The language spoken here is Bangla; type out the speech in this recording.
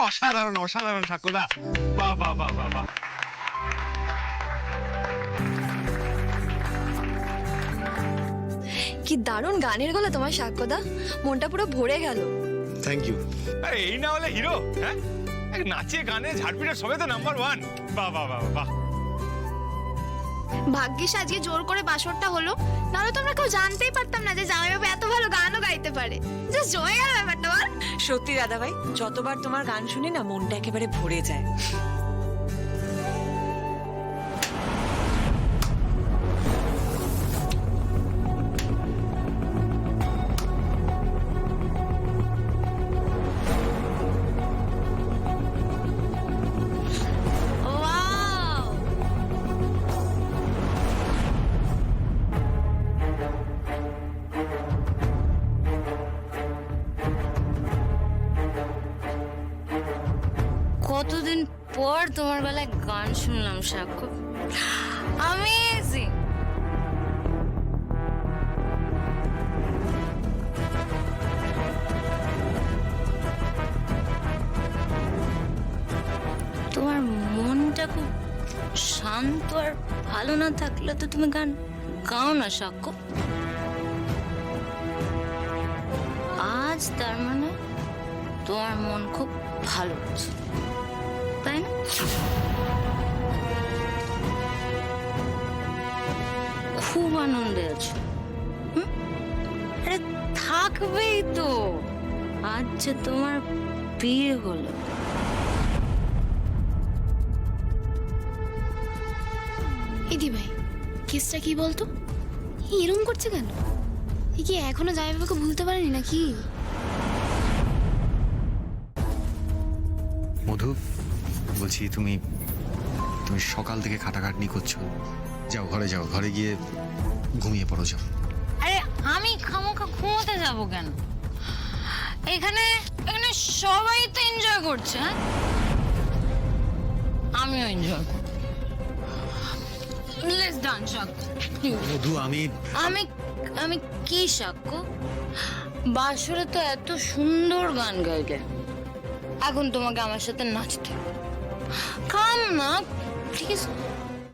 অসাধারণ অসাধারণ ঠাকুরদা, বাহ বাহ বাহ বাহ বাহ। কি দারুণ গানের গলা তোমার সাক্ষ্যদা, মনটা পুরো ভরে গেল। Thank you. আরে এই না হলে হিরো, হ্যাঁ নাচে গানে ঝাড়পিটের সবে তো নাম্বার 1। বাহ বাহ বাহ বাহ। ভাগ্যিস আজকে জোর করে বাসরটা হলো, নাহলে তোমরা কেউ জানতেই পারতাম না যে জামাইবাবু এত ভালো গানও গাইতে পারে। জাস্ট জমে গেল ব্যাপারটা বল। সত্যি দাদা ভাই, যতবার তোমার গান শুনি না মনটা একেবারে ভরে যায়। কতদিন পর তোমার গলায় গান শুনলাম সাক্ষ্য, অ্যামেজিং। তোমার মনটা খুব শান্ত আর ভালো না থাকলে তো তুমি গান গাও না সাক্ষ্য। আজ তার মানে তোমার মন খুব ভালো আছে, তাই না? খুব আনন্দে আছো। আরে থাকবেই তো, আজ যে তোমার বিয়ে হলো। ইদি ভাই, কেসটা কি বলতো? এরকম করছে কেন? এ কি এখনো জামাইবাবুকে ভুলতে পারেনি নাকি? মধু, বলছি তুমি তুমি সকাল থেকে খাটাখাটনি করছো, যাও ঘরে যাও, ঘরে গিয়ে ঘুমিয়ে পড়ো যাও। আরে আমি খামোখা ঘুমোতে যাবো কেন? এখানে এখানে সবাই তো এনজয় করছে, হ্যাঁ আমিও এনজয় করব। লেটস ডান্স সাক্ষ্য। মধু, আমি আমি কি সাক্ষ্য? বাসরে তো এত সুন্দর গান গাইলে, এখন তোমাকে আমার সাথে নাচতে। কাম না প্লিজ।